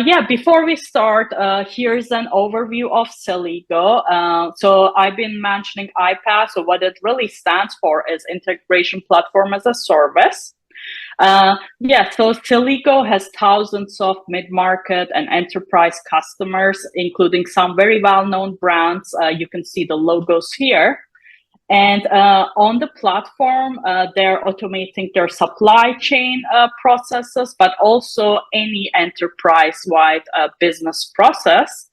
Yeah, before we start, here's an overview of Celigo. So I've been mentioning iPaaS. So what it really stands for is Integration Platform as a Service. Yeah, so Celigo has thousands of mid-market and enterprise customers, including some very well-known brands. You can see the logos here. And on the platform, they're automating their supply chain processes, but also any enterprise-wide business process.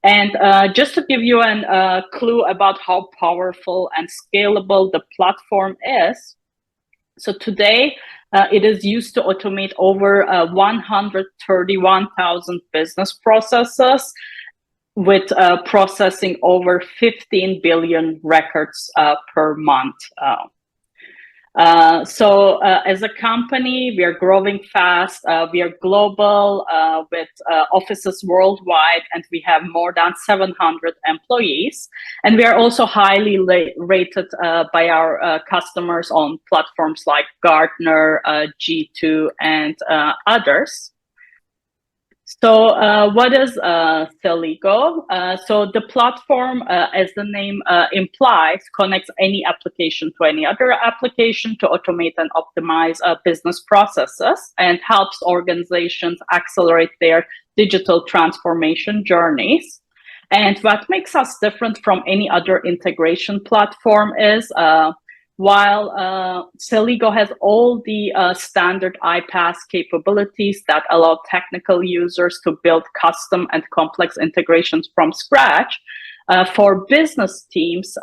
And just to give you a clue about how powerful and scalable the platform is, so today it is used to automate over 131,000 business processes, with processing over 15 billion records per month. So as a company, we are growing fast. We are global with offices worldwide, and we have more than 700 employees. And we are also highly rated by our customers on platforms like Gartner, G2, and others. So what is Celigo? So the platform, as the name implies, connects any application to any other application to automate and optimize business processes and helps organizations accelerate their digital transformation journeys. And what makes us different from any other integration platform is while Celigo has all the standard iPaaS capabilities that allow technical users to build custom and complex integrations from scratch, for business teams,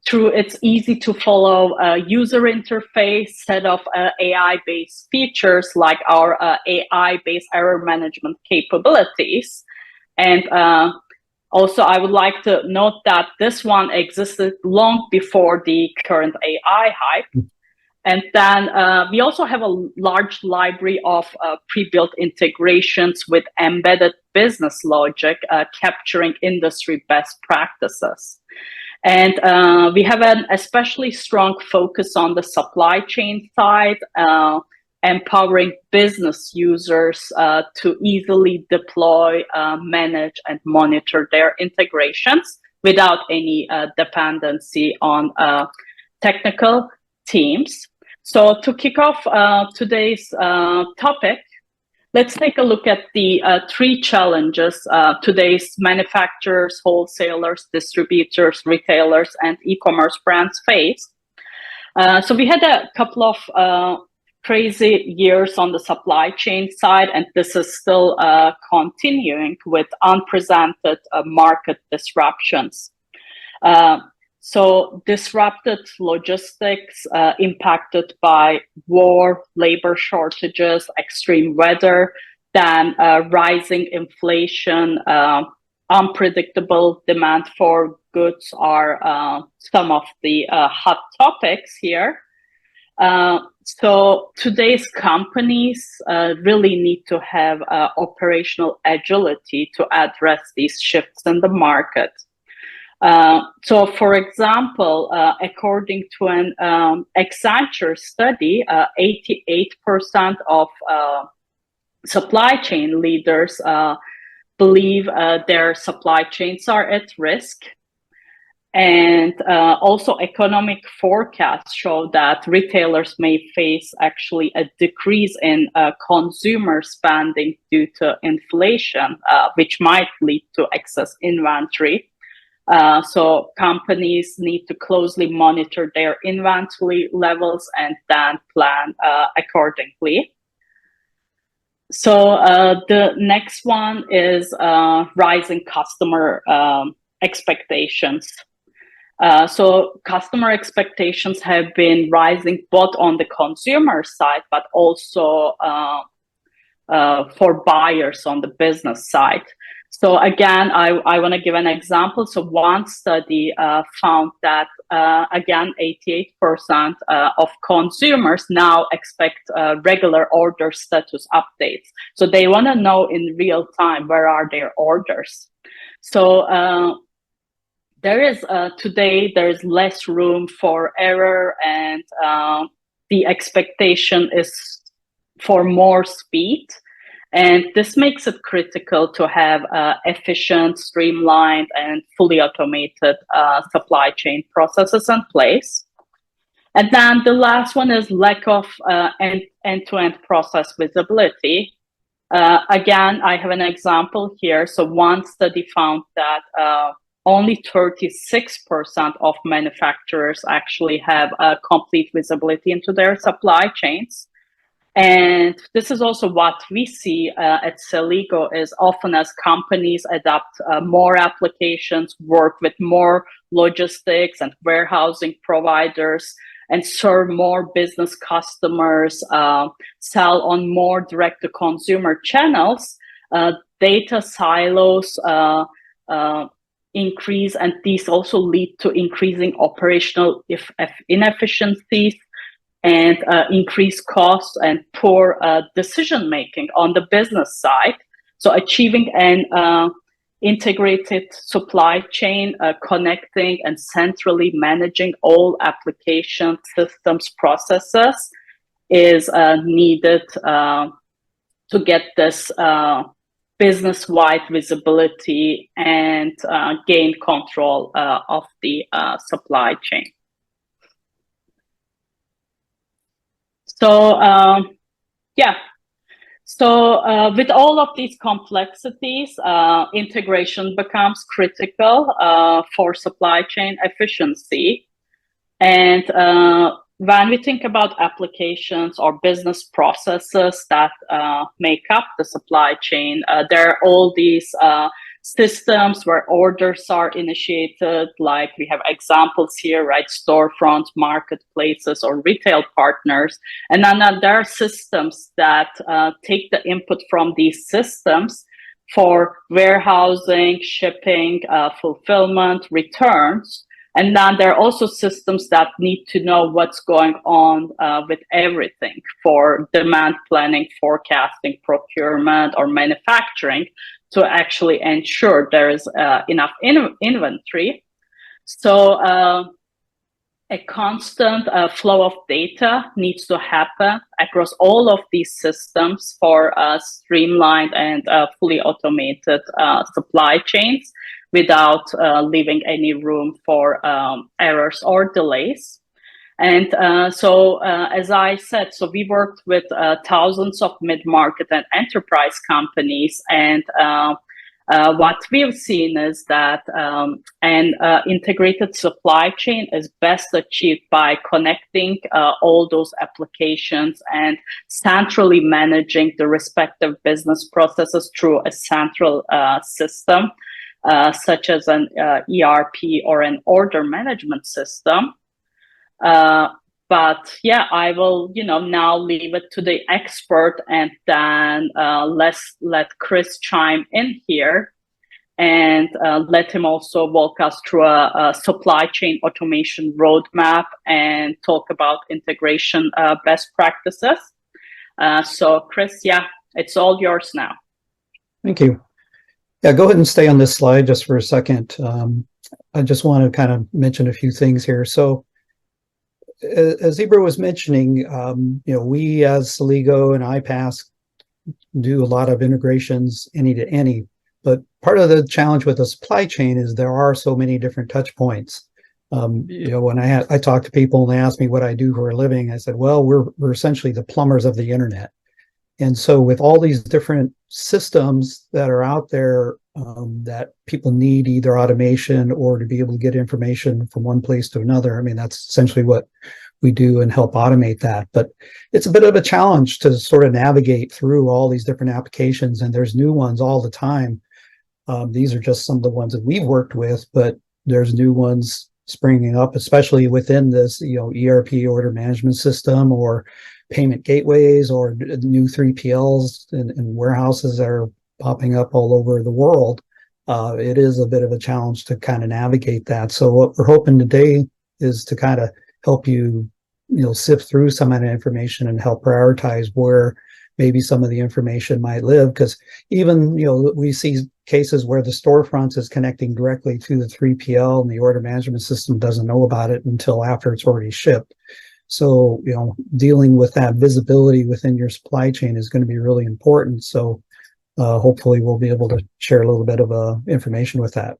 through its easy to follow user interface, set of AI-based features like our AI-based error management capabilities. And also, I would like to note that this one existed long before the current AI hype. And then we also have a large library of pre-built integrations with embedded business logic, capturing industry best practices. And we have an especially strong focus on the supply chain side, empowering business users to easily deploy, manage, and monitor their integrations without any dependency on technical teams. So to kick off today's topic, let's take a look at the three challenges today's manufacturers, wholesalers, distributors, retailers, and e-commerce brands face. So we had a couple of crazy years on the supply chain side, and this is still continuing with unprecedented market disruptions. So disrupted logistics impacted by war, labor shortages, extreme weather, then rising inflation, unpredictable demand for goods are some of the hot topics here. So today's companies really need to have operational agility to address these shifts in the market. So, for example, according to an Accenture study, 88% of supply chain leaders believe their supply chains are at risk. And also economic forecasts show that retailers may face actually a decrease in consumer spending due to inflation, which might lead to excess inventory. So companies need to closely monitor their inventory levels and then plan accordingly. So the next one is rising customer expectations. So customer expectations have been rising both on the consumer side, but also for buyers on the business side. So again, I want to give an example. So one study found that, again, 88% of consumers now expect regular order status updates. So they want to know in real time, where are their orders? So today there's less room for error, and the expectation is for more speed. And this makes it critical to have efficient, streamlined, and fully automated supply chain processes in place. And then the last one is lack of end-to-end process visibility. Again, I have an example here. So one study found that only 36% of manufacturers actually have complete visibility into their supply chains. And this is also what we see at Celigo is often as companies adopt more applications, work with more logistics and warehousing providers, and serve more business customers, sell on more direct-to-consumer channels, data silos increase, and these also lead to increasing operational inefficiencies and increased costs and poor decision-making on the business side. So achieving an integrated supply chain, connecting and centrally managing all application systems processes is needed to get this business-wide visibility and gain control of the supply chain. So, with all of these complexities, integration becomes critical for supply chain efficiency. And when we think about applications or business processes that make up the supply chain, there are all these systems where orders are initiated, like we have examples here, right? Storefronts, marketplaces, or retail partners. And then there are systems that take the input from these systems for warehousing, shipping, fulfillment, returns. And then there are also systems that need to know what's going on with everything for demand planning, forecasting, procurement, or manufacturing to actually ensure there is enough inventory. So a constant flow of data needs to happen across all of these systems for streamlined and fully automated supply chains without leaving any room for errors or delays. And so, as I said, so we worked with thousands of mid-market and enterprise companies, and what we've seen is that an integrated supply chain is best achieved by connecting all those applications and centrally managing the respective business processes through a central system, such as an ERP or an order management system. But yeah, I will, now leave it to the expert, and then let's let Chris chime in here and let him also walk us through a supply chain automation roadmap and talk about integration best practices. So Chris, yeah, it's all yours now. Thank you. Yeah, go ahead and stay on this slide just for a second. I just want to kind of mention a few things here. So as Ibra was mentioning, we as Celigo and iPaaS do a lot of integrations any to any, but part of the challenge with the supply chain is there are so many different touch points. When I talk to people and they ask me what I do for a living, I said, well, we're essentially the plumbers of the internet. And so with all these different systems that are out there that people need either automation or to be able to get information from one place to another, I mean, that's essentially what we do and help automate that. But it's a bit of a challenge to sort of navigate through all these different applications, and there's new ones all the time. These are just some of the ones that we've worked with, but there's new ones springing up, especially within this, ERP order management system or payment gateways or new 3PLs and warehouses that are popping up all over the world. It is a bit of a challenge to kind of navigate that. So what we're hoping today is to kind of help you, sift through some of that information and help prioritize where maybe some of the information might live. Because even, we see cases where the storefront is connecting directly to the 3PL and the order management system doesn't know about it until after it's already shipped. So, dealing with that visibility within your supply chain is going to be really important. So hopefully we'll be able to share a little bit of information with that.